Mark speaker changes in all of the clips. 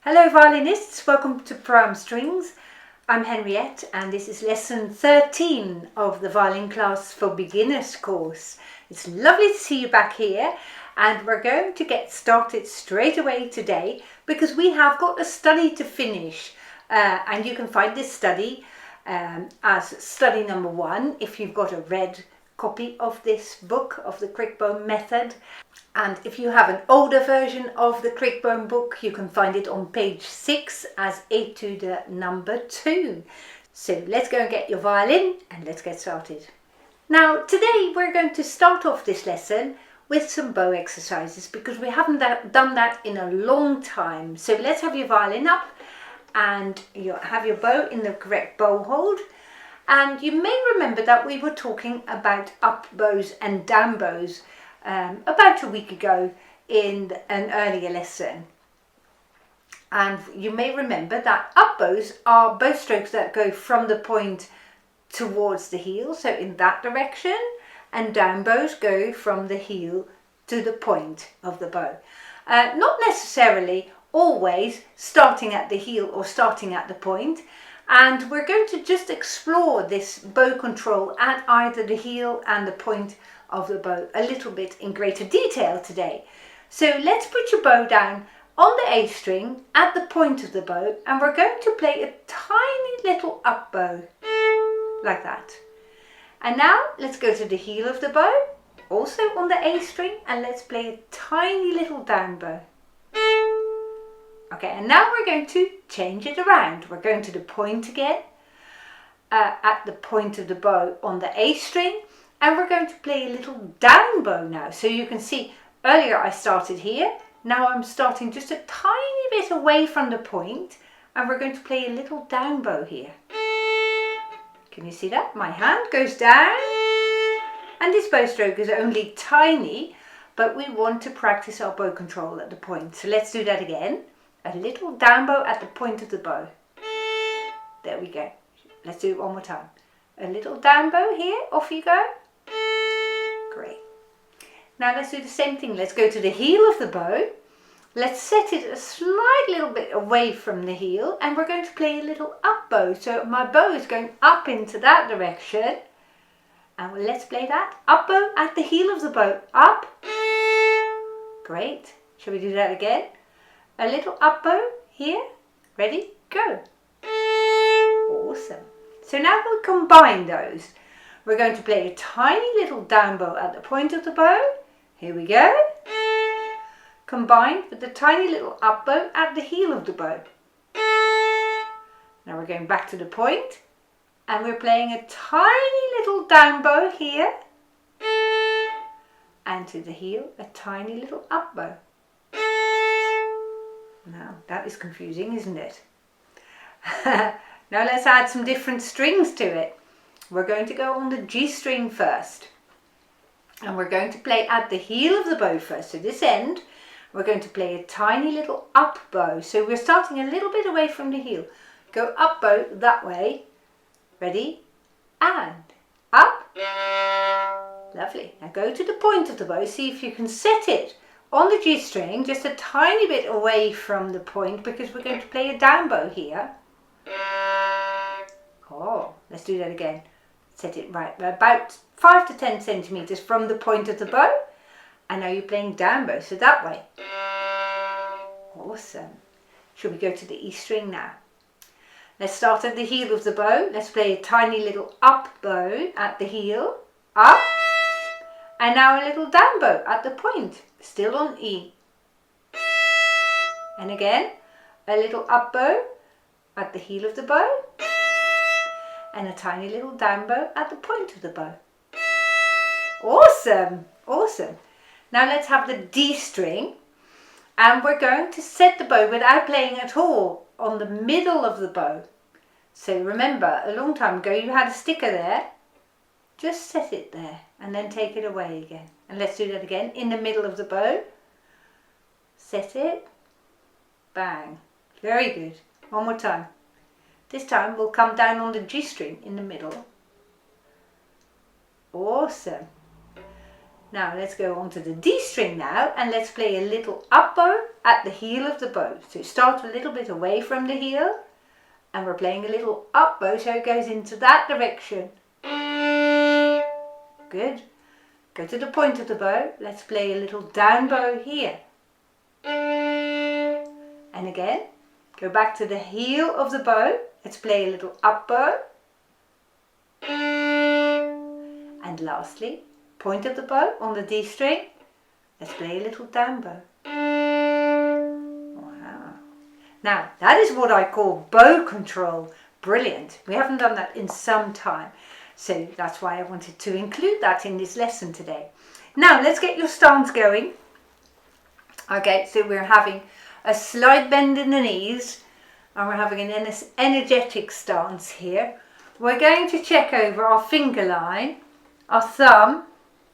Speaker 1: Hello violinists, welcome to Pro Strings. I'm Henriette and this is lesson 13 of the violin class for beginners course. It's lovely to see you back here and we're going to get started straight away today because we have got a study to finish and you can find this study as study number 1 if you've got a red copy of this book of the Crickboom method. And if you have an older version of the Crickboom book, you can find it on page 6 as etude number 2. So let's go and get your violin and let's get started. Now today we're going to start off this lesson with some bow exercises because we haven't done that in a long time. So let's have your violin up and you have your bow in the correct bow hold. And you may remember that we were talking about up bows and down bows about a week ago in an earlier lesson. And you may remember that up bows are bow strokes that go from the point towards the heel, so in that direction, and down bows go from the heel to the point of the bow. Not necessarily always starting at the heel or starting at the point. And we're going to just explore this bow control at either the heel and the point of the bow a little bit in greater detail today. So let's put your bow down on the A string at the point of the bow and we're going to play a tiny little up bow like that. And now let's go to the heel of the bow, also on the A string, and let's play a tiny little down bow. Okay, and now we're going to change it around. We're going to the point again, at the point of the bow on the A string, and we're going to play a little down bow now. So you can see earlier I started here, now I'm starting just a tiny bit away from the point, and we're going to play a little down bow here. Can you see that? My hand goes down, and this bow stroke is only tiny, but we want to practice our bow control at the point. So let's do that again. A little down bow at the point of the bow. There we go. Let's do it one more time. A little down bow here, off you go. Great. Now let's do the same thing. Let's go to the heel of the bow. Let's set it a slight little bit away from the heel and we're going to play a little up bow. So my bow is going up into that direction. And let's play that. Up bow at the heel of the bow. Up. Great. Shall we do that again? A little up bow here. Ready? Go. Awesome. So now we'll combine those. We're going to play a tiny little down bow at the point of the bow. Here we go. Combined with the tiny little up bow at the heel of the bow. Now we're going back to the point and we're playing a tiny little down bow here. And to the heel, a tiny little up bow. Now that is confusing, isn't it? Now let's add some different strings to it. We're going to go on the G string first. And we're going to play at the heel of the bow first. So this end, we're going to play a tiny little up bow. So we're starting a little bit away from the heel. Go up bow that way. Ready? And up. Lovely. Now go to the point of the bow. See if you can set it on the G string, just a tiny bit away from the point because we're going to play a down bow here. Oh, let's do that again. Set it right about 5 to 10 centimeters from the point of the bow. And now you're playing down bow, so that way. Awesome. Shall we go to the E string now? Let's start at the heel of the bow. Let's play a tiny little up bow at the heel. Up. And now a little down bow at the point, still on E. And again, a little up bow at the heel of the bow. And a tiny little down bow at the point of the bow. Awesome, awesome. Now let's have the D string. And we're going to set the bow without playing at all on the middle of the bow. So remember, a long time ago you had a sticker there. Just set it there and then take it away again. And let's do that again in the middle of the bow. Set it. Bang. Very good. One more time. This time we'll come down on the G string in the middle. Awesome. Now let's go on to the D string now and let's play a little up bow at the heel of the bow. So start a little bit away from the heel and we're playing a little up bow so it goes into that direction. Good. Go to the point of the bow. Let's play a little down bow here. And again, go back to the heel of the bow. Let's play a little up bow. And lastly, point of the bow on the D string. Let's play a little down bow. Wow. Now, that is what I call bow control. Brilliant. We haven't done that in some time. So that's why I wanted to include that in this lesson today. Now, let's get your stance going. Okay, so we're having a slight bend in the knees and we're having an energetic stance here. We're going to check over our finger line, our thumb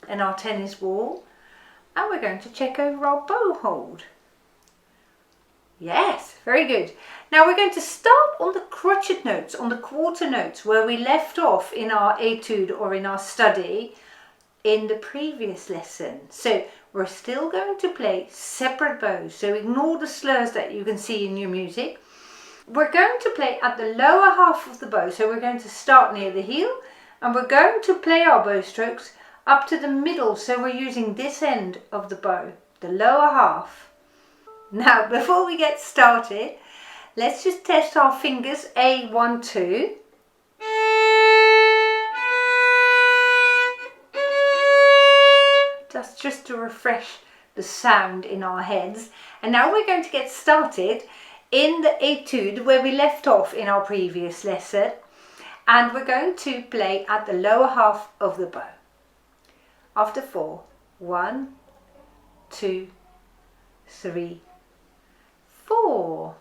Speaker 1: and our tennis ball, and we're going to check over our bow hold. Yes, very good. Now we're going to start on the crotchet notes, on the quarter notes where we left off in our etude or in our study in the previous lesson. So we're still going to play separate bows, so ignore the slurs that you can see in your music. We're going to play at the lower half of the bow, so we're going to start near the heel and we're going to play our bow strokes up to the middle, so we're using this end of the bow, the lower half. Now, before we get started, let's just test our fingers, A, 1, 2. That's just to refresh the sound in our heads. And now we're going to get started in the etude where we left off in our previous lesson. And we're going to play at the lower half of the bow. After 4, 1, 2, 3, 4.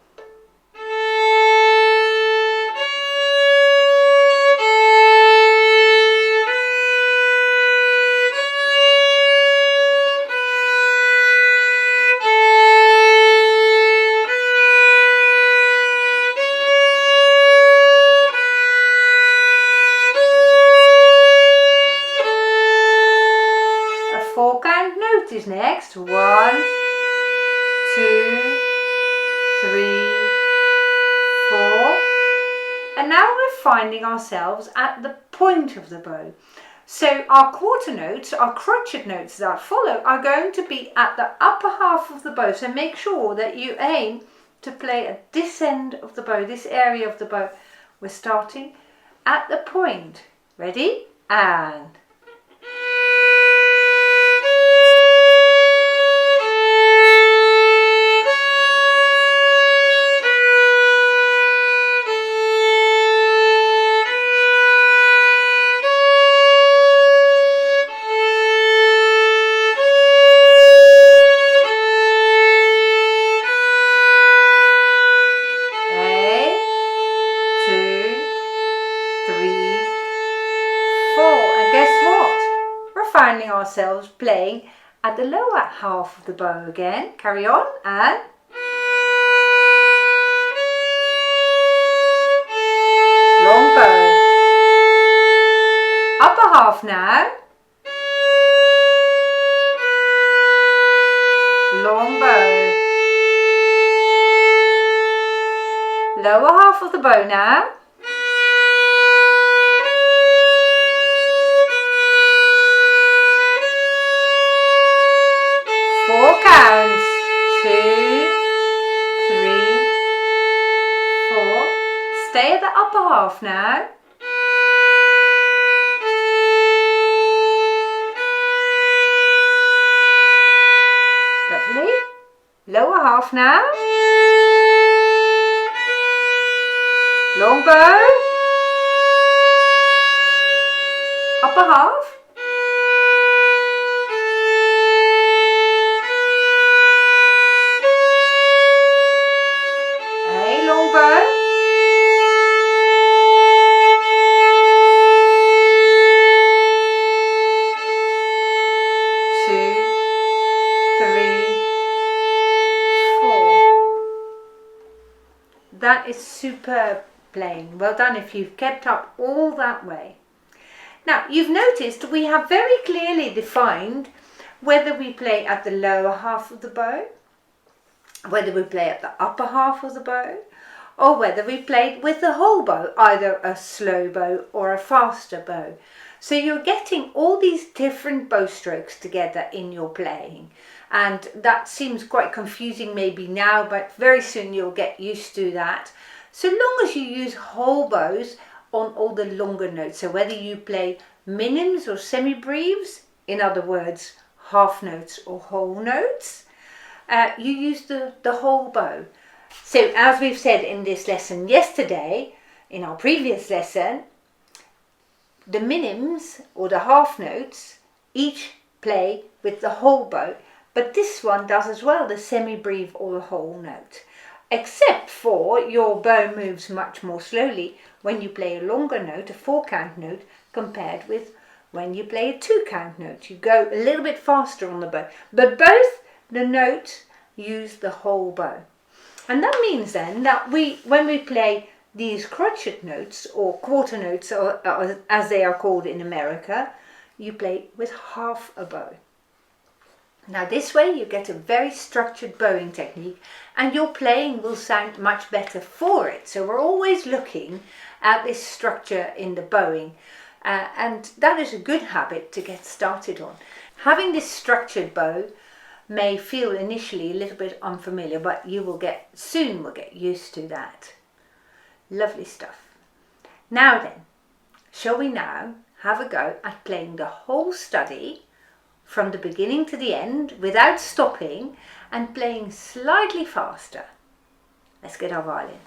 Speaker 1: A 4 count note is next. 1, 2, 3, 4, and now we're finding ourselves at the point of the bow. So our quarter notes, our crotchet notes that follow are going to be at the upper half of the bow. So make sure that you aim to play at this end of the bow, this area of the bow. We're starting at the point. Ready? And... finding ourselves playing at the lower half of the bow again. Carry on and long bow. Upper half now. Long bow. Lower half of the bow now. Four counts. 2, 3, 4. Stay at the upper half now. Lovely. Lower half now. Long bow. Upper half. Long bow. 2, 3, 4. That is superb playing. Well done if you've kept up all that way. Now, you've noticed we have very clearly defined whether we play at the lower half of the bow whether we play at the upper half of the bow or whether we played with the whole bow, either a slow bow or a faster bow. So you're getting all these different bow strokes together in your playing, and that seems quite confusing maybe now, but very soon you'll get used to that. So long as you use whole bows on all the longer notes, so whether you play minims or semi-breves, in other words half notes or whole notes, you use the whole bow. So as we've said in this lesson yesterday, in our previous lesson, the minims or the half notes each play with the whole bow, but this one does as well, the semi-breve or the whole note, except for your bow moves much more slowly when you play a longer note, a 4-count note, compared with when you play a 2-count note. You go a little bit faster on the bow, but both the notes use the whole bow. And that means then that when we play these crotchet notes or quarter notes, or as they are called in America, you play with half a bow. Now this way you get a very structured bowing technique, and your playing will sound much better for it. So we're always looking at this structure in the bowing, and that is a good habit to get started on. Having this structured bow may feel initially a little bit unfamiliar, but you will soon get used to that. Lovely stuff. Now then, shall we now have a go at playing the whole study from the beginning to the end without stopping and playing slightly faster? Let's get our violin.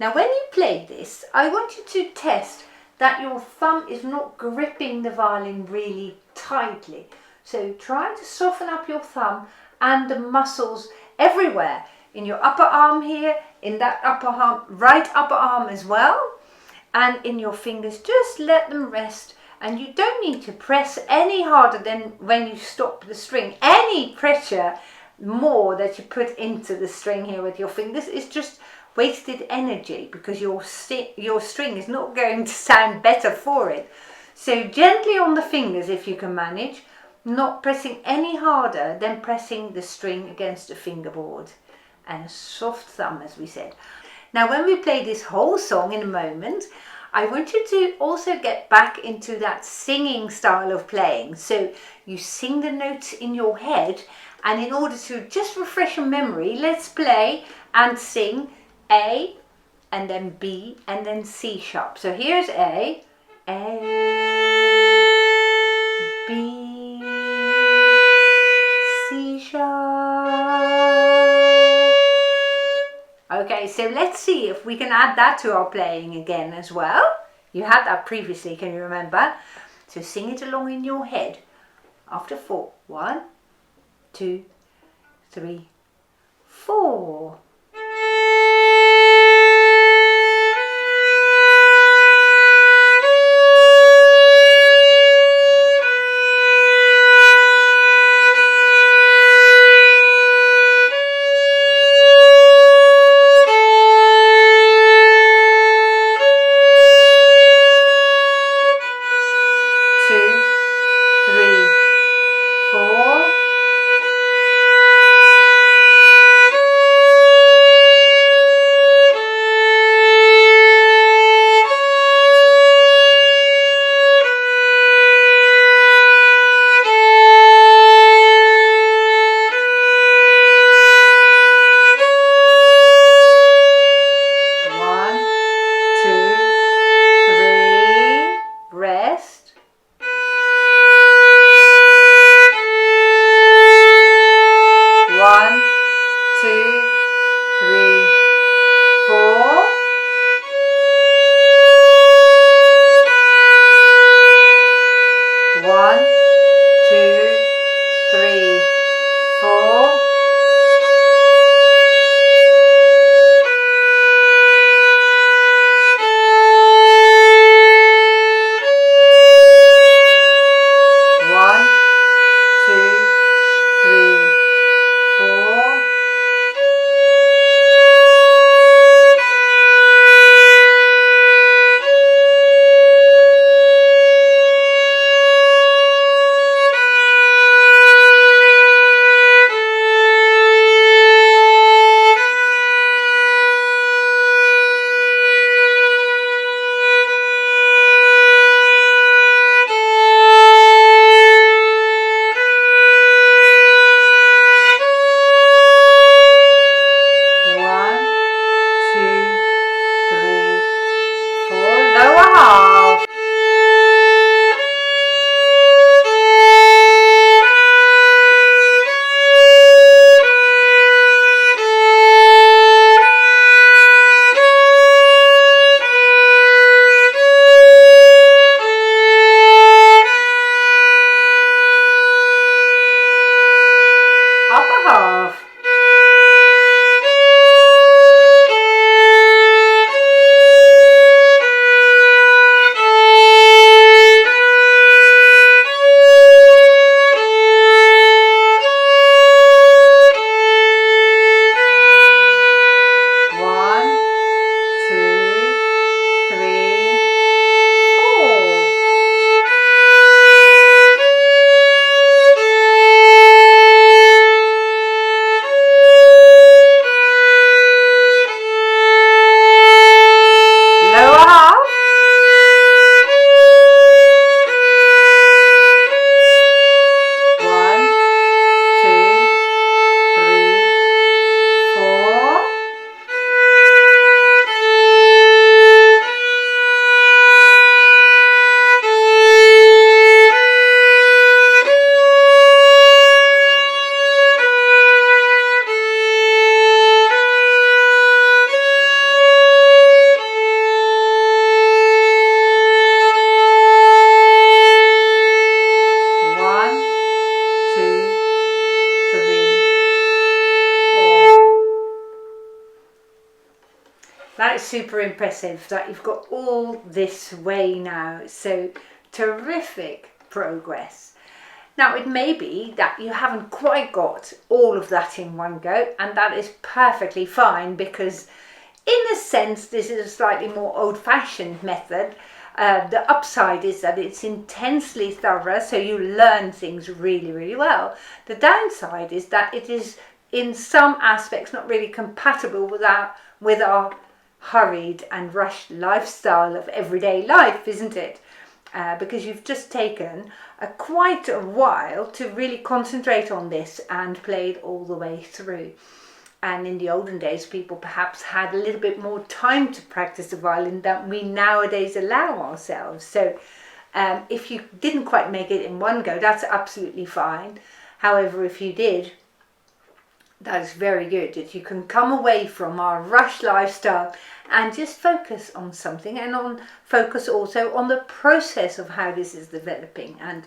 Speaker 1: Now when you play this, I want you to test that your thumb is not gripping the violin really tightly. So try to soften up your thumb and the muscles everywhere, in your upper arm here, in that upper arm, right upper arm as well, and in your fingers. Just let them rest, and you don't need to press any harder than when you stop the string. Any pressure more that you put into the string here with your fingers is just wasted energy, because your string is not going to sound better for it. So gently on the fingers if you can manage, not pressing any harder than pressing the string against the fingerboard, and a soft thumb, as we said. Now when we play this whole song in a moment, I want you to also get back into that singing style of playing. So you sing the notes in your head, and in order to just refresh your memory, let's play and sing A and then B and then C sharp. So here's A, B, C sharp. Okay, so let's see if we can add that to our playing again as well. You had that previously, can you remember? So sing it along in your head after 4. 1, 2, 3, 4. That is super impressive that you've got all this way now. So terrific progress. Now it may be that you haven't quite got all of that in one go, and that is perfectly fine, because in a sense this is a slightly more old-fashioned method. The upside is that it's intensely thorough, so you learn things really, really well. The downside is that it is in some aspects not really compatible with our hurried and rushed lifestyle of everyday life, isn't it? Because you've just taken quite a while to really concentrate on this and play it all the way through. And in the olden days, people perhaps had a little bit more time to practice the violin than we nowadays allow ourselves. So if you didn't quite make it in one go, that's absolutely fine. However, if you did, that is very good, that you can come away from our rush lifestyle and just focus on something, and focus also on the process of how this is developing. And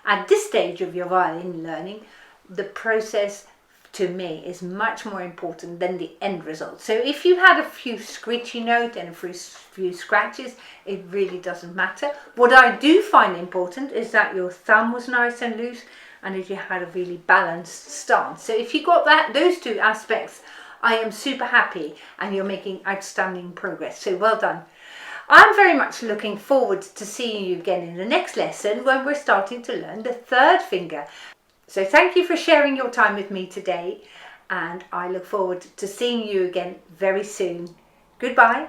Speaker 1: at this stage of your violin learning, the process to me is much more important than the end result. So if you had a few screechy notes and a few scratches, it really doesn't matter. What I do find important is that your thumb was nice and loose, and that you had a really balanced stance. So if you got those two aspects, I am super happy, and you're making outstanding progress. So well done. I'm very much looking forward to seeing you again in the next lesson, when we're starting to learn the third finger. So thank you for sharing your time with me today, and I look forward to seeing you again very soon. Goodbye.